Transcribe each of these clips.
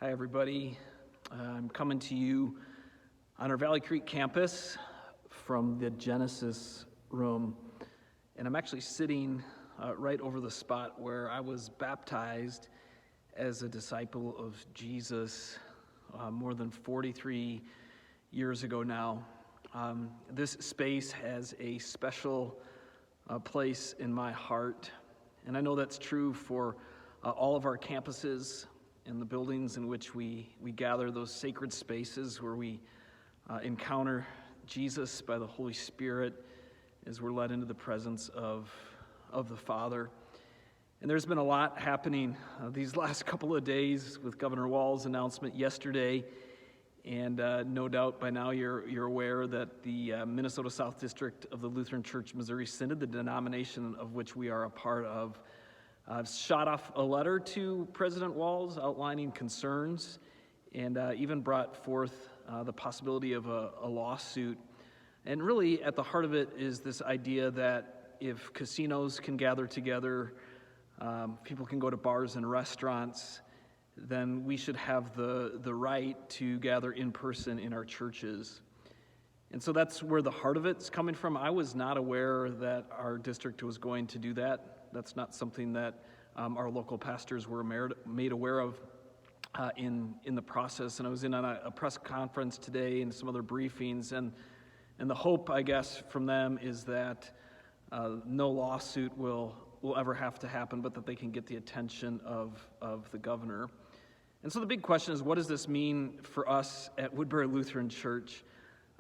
Hi, everybody. I'm coming to you on our Valley Creek campus from the Genesis room, and I'm actually sitting right over the spot where I was baptized as a disciple of Jesus more than 43 years ago now. This space has a special place in my heart, and I know that's true for all of our campuses and the buildings in which we gather, those sacred spaces where we encounter Jesus by the Holy Spirit as we're led into the presence of the Father. And there's been a lot happening these last couple of days with Governor Walz's announcement yesterday. And no doubt by now you're aware that the Minnesota South District of the Lutheran Church Missouri Synod, the denomination of which we are a part of, shot off a letter to President Walz outlining concerns and even brought forth the possibility of a lawsuit. And really at the heart of it is this idea that if casinos can gather together, people can go to bars and restaurants, then we should have the right to gather in person in our churches. And so that's where the heart of it's coming from. I was not aware that our district was going to do that. That's not something that our local pastors were made aware of in the process. And I was in on a press conference today and some other briefings, and the hope, I guess, from them is that no lawsuit will ever have to happen, but that they can get the attention of the governor. And so the big question is, what does this mean for us at Woodbury Lutheran Church?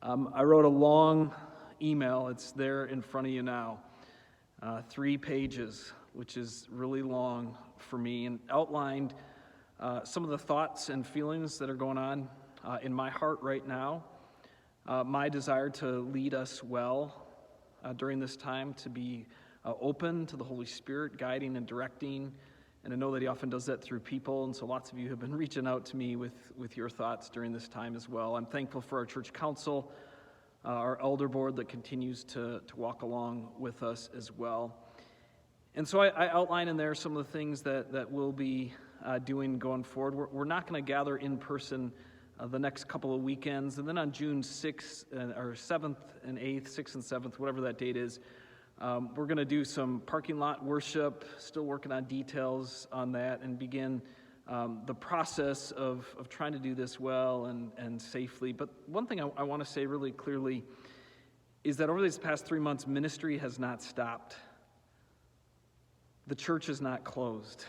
I wrote a long email. It's there in front of you now. 3 pages, which is really long for me, and outlined some of the thoughts and feelings that are going on in my heart right now. My desire to lead us well during this time, to be open to the Holy Spirit, guiding and directing. And I know that he often does that through people, and so lots of you have been reaching out to me with your thoughts during this time as well. I'm thankful for our church council, our elder board that continues to walk along with us as well. And so I outline in there some of the things that we'll be doing going forward. We're not going to gather in person the next couple of weekends, and then on June 6th, or 7th and 8th, 6th and 7th, whatever that date is, we're going to do some parking lot worship, still working on details on that, and begin the process of trying to do this well and safely. But one thing I want to say really clearly is that over these past 3 months, ministry has not stopped. The church is not closed.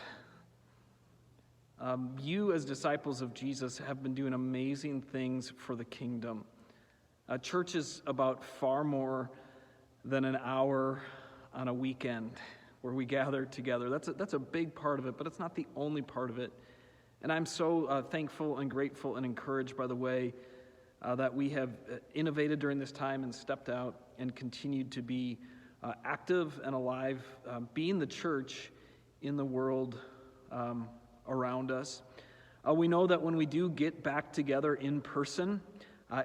You as disciples of Jesus have been doing amazing things for the kingdom. Church is about far more than an hour on a weekend where we gather together. That's a big part of it, but it's not the only part of it. And I'm so thankful and grateful and encouraged by the way that we have innovated during this time and stepped out and continued to be active and alive, being the church in the world around us. We know that when we do get back together in person,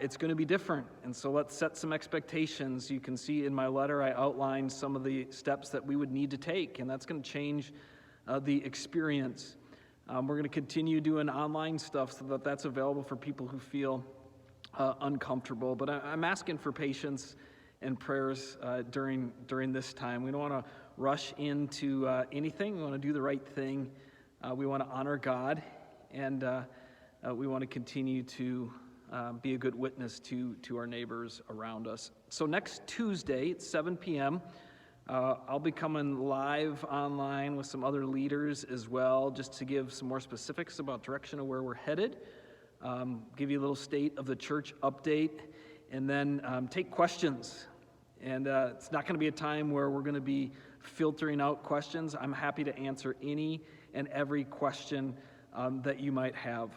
it's going to be different, and so let's set some expectations. You can see in my letter I outlined some of the steps that we would need to take, and that's going to change the experience. We're going to continue doing online stuff so that that's available for people who feel uncomfortable, but I'm asking for patience and prayers during this time. We don't want to rush into anything. We want to do the right thing. We want to honor God, and we want to continue to be a good witness to our neighbors around us. So next Tuesday at 7 p.m., I'll be coming live online with some other leaders as well, just to give some more specifics about direction of where we're headed, give you a little state of the church update, and then take questions. And it's not going to be a time where we're going to be filtering out questions. I'm happy to answer any and every question that you might have.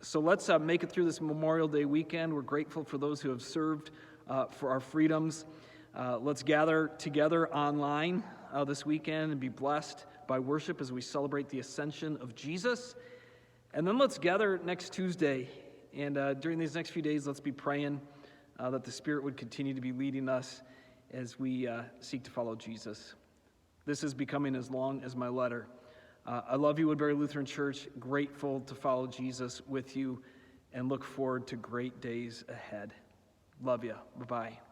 So let's make it through this Memorial Day weekend. We're grateful for those who have served for our freedoms. Let's gather together online this weekend and be blessed by worship as we celebrate the ascension of Jesus. And then let's gather next Tuesday. And during these next few days, let's be praying that the Spirit would continue to be leading us as we seek to follow Jesus. This is becoming as long as my letter. I love you, Woodbury Lutheran Church. Grateful to follow Jesus with you and look forward to great days ahead. Love you. Bye-bye.